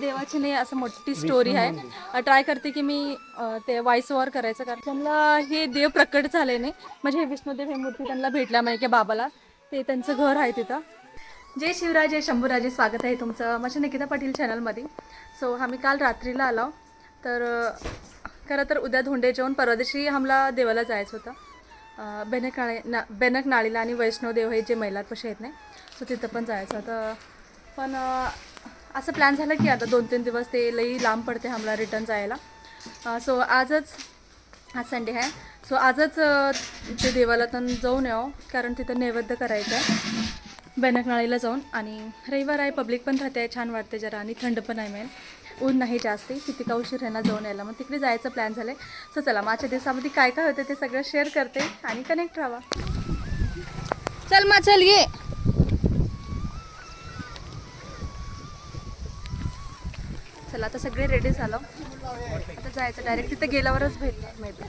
देवाची नाही असं मोठी स्टोरी आहे. ट्राय करते की मी ते व्हॉइस ओव्हर करायचं, कारण त्यांना हे देव प्रकट झाले नाही. म्हणजे हे विष्णुदेव हे मूर्ती त्यांना भेटल्या म्हणजे की बाबाला ते त्यांचं घर आहे तिथं. जय शिवराज, जय शंभूराजे. स्वागत आहे तुमचं माझ्या निकिता पाटील चॅनलमध्ये. सो आम्ही काल रात्रीला आलो. तर खरं तर उद्या धोंडे जेवण परवा दिवशी आम्हाला देवाला जायचं होतं. बेनकनाळीला आणि वैष्णोदेव हे जे मैलारपाशी आहेत नाही, सो तिथं पण जायचं होतं. पण असं प्लॅन झालं की आता 2-3 दिवस ते लई लांब पडते आम्हाला रिटर्न जायला. सो आज संडे आहे. सो आजच ते देवाला तर जाऊन यावं, कारण तिथं नैवेद्य करायचं आहे बेनकनाळीला जाऊन. आणि रविवार आहे, पब्लिक पण राहते, छान वाटते जरा, आणि थंड पण आहे. मेन ऊन नाही जास्त, किती का उशीर आहे ना जाऊन यायला. मग तिकडे जायचं प्लॅन झालं आहे. सो चला, मागच्या दिवसामध्ये काय काय होतं ते सगळं शेअर करते आणि कनेक्ट राहा. चल मा, चल ये. चला आता सगळे रेडी झालो, आता जायचं डायरेक्ट तिथे गेल्यावरच भेटणार माहिती.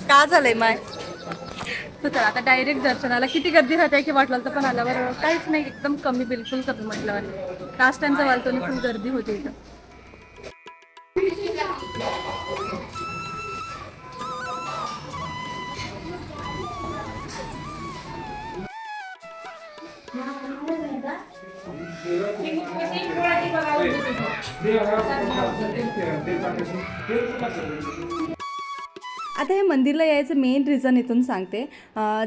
का झालंय माय. तर चला आता डायरेक्ट दर्शनाला. किती गर्दी राहते की वाटलं तर, पण आल्यावर काहीच नाही, एकदम कमी, बिलकुल कमी म्हटल्यावर. लास्ट टाइमचा वालतो फुल गर्दी होती इथं. आता हे मंदिरला यायचं मेन रिझन इथून सांगते.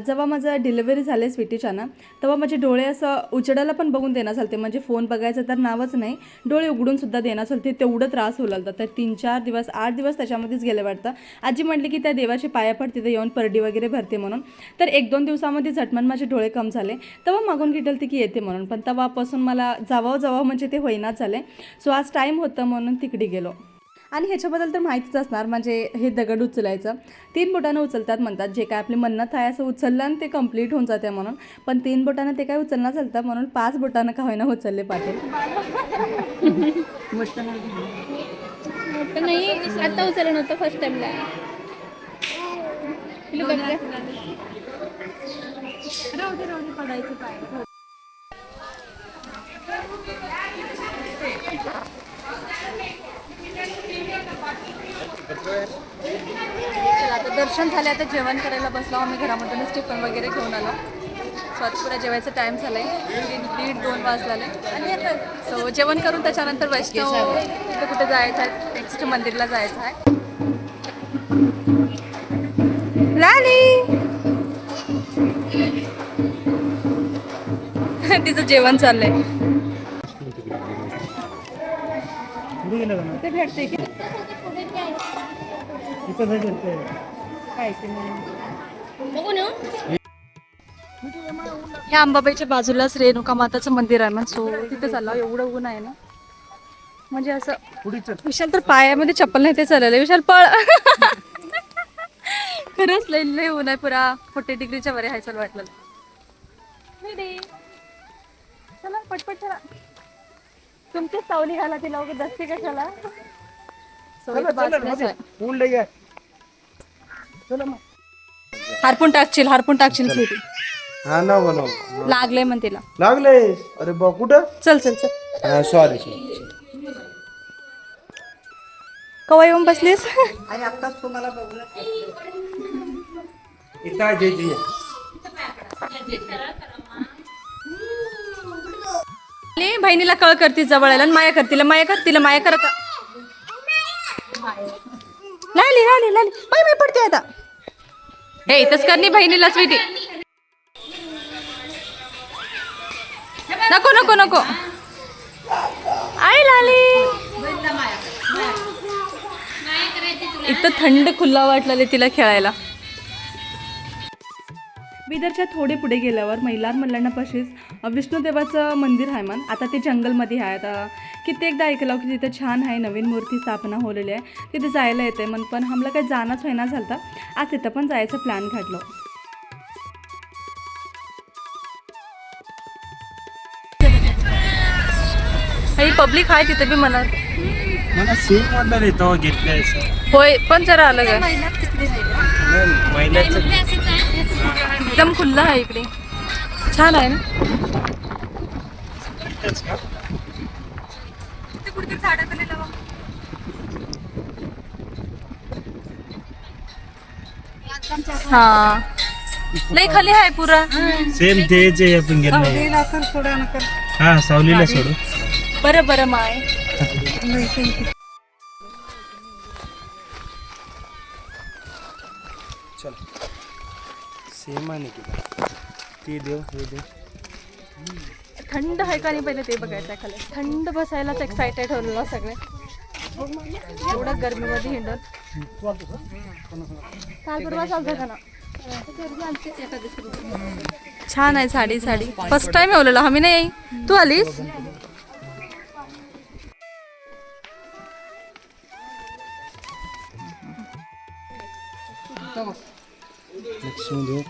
जेव्हा माझं डिलिव्हरी झाले स्वीटीच्या ना, तेव्हा माझे डोळे असं उजेडाला पण बघून देणार चालते. म्हणजे फोन बघायचं तर नावच नाही, डोळे उघडून सुद्धा देणार चालते, तेवढं त्रास होऊ लागतं. तर 3-4 दिवस 8 दिवस त्याच्यामध्येच गेले वाटतं. आजी म्हटली की त्या देवाची पाया पड, तिथे येऊन परडी वगैरे भरते म्हणून. तर 1-2 दिवसामध्ये झटमन माझे डोळे कम झाले. तेव्हा मागून घेतलं ती की येते म्हणून, पण तेव्हापासून मला जावं म्हणजे ते होईनाच झाले. सो आज टाईम होतं म्हणून तिकडे गेलो. आणि ह्याच्याबद्दल तर माहितीच असणार, म्हणजे हे दगड उचलायचं 3 बोटानं उचलतात म्हणतात. जे काय आपली मन्नत आहे असं उचललं आणि ते कंप्लीट होऊन जाते म्हणून. पण 3 बोटानं ते काय उचलणं चालतं, म्हणून 5 बोटानं का होईना उचलले पाटील. मोठं नाही, आता उचललं नव्हतं फर्स्ट टाइमला. पडायचं पाय. आता दर्शन झाले, आता जेवण करायला बसलो आम्ही. घरामधूनच टिफिन वगैरे घेऊन आलो. स्वतःपुरा जेवायचा टाईम झाला आहे, 1:30-2 वाजले. सो जेवण करून त्याच्यानंतर वैष्णव तिथं कुठे जायचं आहे, नेक्स्ट मंदिरला जायचं आहे. तिचं जेवण चाललंय. भेटते की ह्या अंबाबाईच्या बाजूलाच रेणुका माताचं मंदिर आहे ना. सो तिथे चालला. एवढं ऊन आहे ना, म्हणजे असं. विशाल तर पायामध्ये चप्पल नाही ते चाललं. विशाल पळ. खरंच लई ऊन आहे, पुरा 40 डिग्रीच्या वर आहे. चल वाटलं चला पटपट चला. तुमचीच सावली घाला तिला, वगैरे दसते कशाला. हारपून टाकशील स्वीटी. हा ना बनव. लागले म्हण तिला. लागले. अरे बा कुठं. चल सॉरी. कवा येऊन बसलीस. आत्ताच तुम्हाला बघलं. इथं जेजी बहिणीला कळ करती जवळ यायला, माया करतील. माया करत लाली बाई पडते आता. हे इथंच करणी बहिणीला स्वीटी. नको आई लाली. इथं थंड खुल्ला वाटला तिला खेळायला. बिदरच्या थोडे पुढे गेल्यावर लहान मुलांनापाशीच विष्णुदेवाचं मंदिर आहे मन. आता ते जंगलमध्ये आहे. आता कित्येकदा ऐकलं की तिथं छान आहे, नवीन मूर्ती स्थापना होलेली आहे, तिथे जायला येते मन. पण आम्हाला काही जाणंच होईना झालं. आज तिथं पण जायचं प्लॅन घडलं. पब्लिक आहे तिथे बी मनात. मला सेम वाटलं रे तो घेतलाय होय, पण जरा अलग आहे. महिलाचं एकदम खुल्ला आहे इकडे, छान आहे ना. हा, लई खाली आहे पुरा. सेम तेच आहे आपण गेलो. हा, सावलीला सोडू. बरं बरं माय. चल, सेम आहे की ते देव हे देव. थंड आहे का नाही पहिले ते बघायचं आहे. खाली थंड बसायलाच एक्सायटेड होलो सगळे. एवढं गर्मीमध्ये हिंडत काय परवा चालतं का ना. छान आहे साडी. फर्स्ट टाइम येवलेलो आम्ही. नाही तू आलीस. लक्ष्मी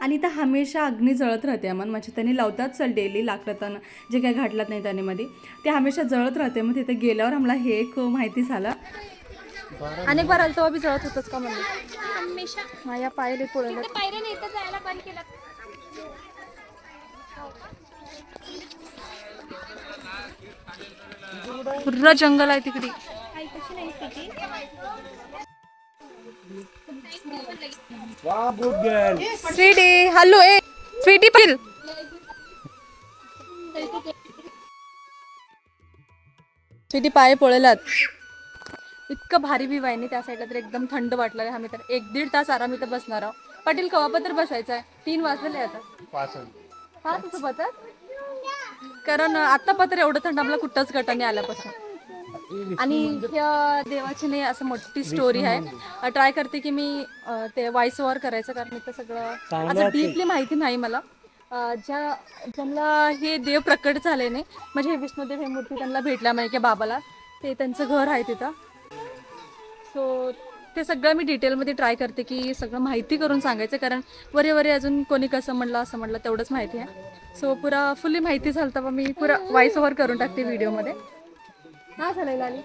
आणि इथं हमेशा अग्नी जळत राहते. मन म्हणजे त्यांनी लावतात चल डेली लाकडं जे काही घातलात नाही त्यामध्ये ते हमेशा जळत राहते. मग तिथे गेल्यावर आम्हाला हे एक माहिती झालं. अनेक बार आलं तेव्हा बी जळत होतच का म्हणजे हमेशा हा या पायरी पुढे पायऱ्या नाही तर जायला बंद केलं. पूर्ण जंगल आहे तिकडे. स्वीटी हॅलो ए स्वीटी पिल. स्वीटी पाय पोळेलात. इतकं भारी बी वाईनी त्या साईडला तर एकदम थंड वाटलं. आम्ही तर 1-1.5 तास आराम इथं बसणार आहोत. पाटील कवापत्र बसायचं आहे. 3 वाजले आता. हा तसं पत्र कारण आता पत्र एवढं थंड आम्हाला कुठंच गटाने आल्यापासून. आणि ह्या देवाची नाही असं मोठी स्टोरी आहे. ट्राय करते की मी ते व्हॉइस ओव्हर करायचं कारण इथं सगळं असं डीपली माहिती नाही मला. ज्यांना हे देव प्रकट झाले नाही म्हणजे हे विष्णुदेव हे मूर्ती त्यांना भेटल्या माहिती की बाबाला ते त्यांचं घर आहे तिथं. सो ते सगळं मी डिटेलमध्ये ट्राय करते की सगळं माहिती करून सांगायचं कारण वरे अजून कोणी कसं म्हणलं असं म्हणलं तेवढंच माहिती आहे. सो पुरा फुल्ली माहिती झालं तर मी पुरा व्हॉइस ओव्हर करून टाकते व्हिडिओमध्ये. हा झालेला आली.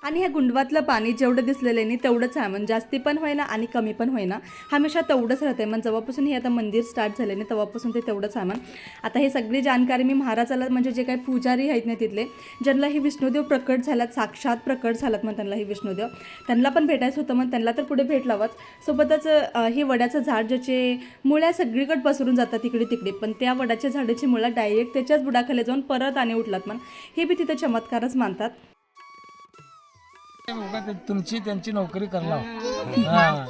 आणि ह्या गुंडवातलं पाणी जेवढं दिसलेलं नाही तेवढंच आहे. म्हणजे जास्ती पण होईना आणि कमी पण होईना. हमेशा तेवढंच राहते. मग जेव्हापासून हे आता मंदिर स्टार्ट झाले नाही तेव्हापासून ते तेवढंच आहे. आता हे सगळी जानकारी मी महाराजाला म्हणजे जे काही पुजारी आहेत ना तिथले ज्यांना ही विष्णुदेव प्रकट झाल्यात, साक्षात प्रकट झालात मग त्यांना ही विष्णुदेव त्यांना पण भेटायचं होतं. मग त्यांना तर पुढे भेटलावच. सोबतच हे वड्याचं झाड ज्याचे मुळ्या सगळीकडे पसरून जातात इकडे तिकडे पण त्या वडाच्या झाडाची मुळं डायरेक्ट त्याच्याच बुडाखाली जाऊन परत आणि उठलात. मग हे बी तिथं चमत्कारच मानतात. तुमची त्यांची नोकरी करणार. हा,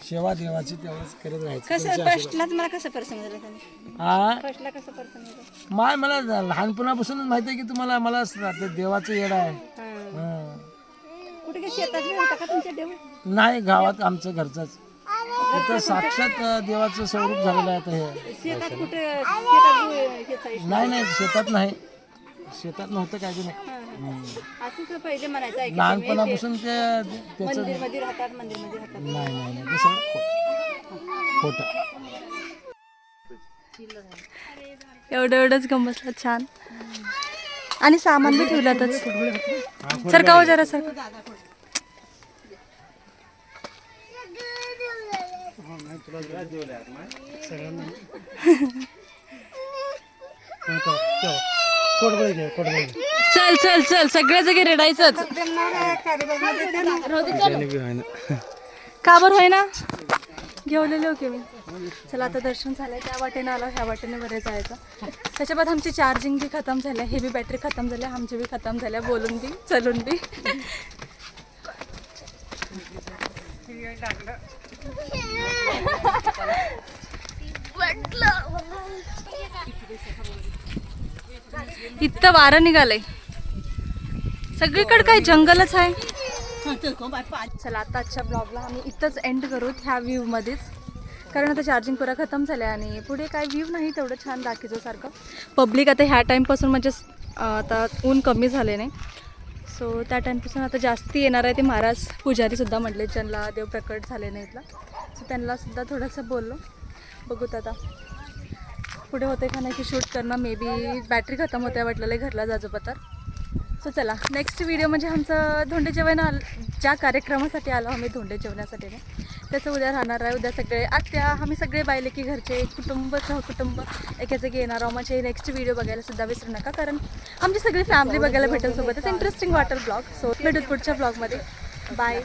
सेवा देवाची तेवढंच करत राहायचं. मला कसं प्रसंग झाला माय मला लहानपणापासूनच माहिती आहे की तुम्हाला मला देवाचं येड आहे. कुठे शेतात होता का तुमच्या देव? नाही, गावात आमचं घरचंच. तिथं साक्षात देवाचं स्वरूप झालेलं आहे. आता हे शेतात कुठे नाही शेतात नाही, शेतात नव्हतं काय नाही. असंच पहिले म्हणायचं लहानपणापासून ते त्याचं मंदिरमध्ये राहतात मंदिरमध्ये राहतात. नाही ते सगळं खोटं. एवढंच गंमतला छान आणि सामान बी ठेवलातच. सरका हो जरा सर. चल चल चल सगळ्या जागी रेडायचंच. का बरं होय ना घेऊलेले ओके मी. चला आता दर्शन झालंय त्या वाटेनं आलं ह्या वाटेने बरे जायचं. त्याच्या बाद आमची चार्जिंग बी खतम झाल्या, हे बी बॅटरी खतम झाल्या, आमची बी खतम झाल्या बोलून बी चलून बी. इतकं वारं निघालंय, सगळीकडे काय जंगलच आहे. चला आता आजच्या ब्लॉगला आम्ही इथंच एंड करू, ह्या व्ह्यू मध्येच, कारण आता चार्जिंग पुरा खतम झालं आणि पुढे काय व्ह्यू नाही तेवढं छान दाखवायचं सारखं. पब्लिक आता ह्या टाईमपासून म्हणजे आता ऊन कमी झाले नाही, सो त्या टाईमपासून आता जास्ती येणार आहे. ते महाराज पुजारीसुद्धा म्हटले ज्यांना देव प्रकट झाले नाही इथला, सो त्यांनासुद्धा थोडंसं बोललो. बघूत आता पुढे होते का नाही की शूट करणं. मे बी बॅटरी खतम होते वाटलेलं आहे घरला जाजो तर. सो चला नेक्स्ट व्हिडिओ म्हणजे आमचं धोंडे जेवण ज्या कार्यक्रमासाठी आलो आम्ही धोंडे जेवण्यासाठी नाही, त्याचं उद्या राहणार आहे. उद्या सगळे आत्या आम्ही सगळे बायले की घरचे कुटुंब सहकुटुंब एका जागी येणार आहोत. म्हणजे नेक्स्ट व्हिडिओ बघायला सुद्धा विसरू नका, कारण आमची सगळी फॅमिली बघायला भेटेल सोबतच. Interesting water blog. सो भेटूत पुढच्या ब्लॉगमध्ये. बाय.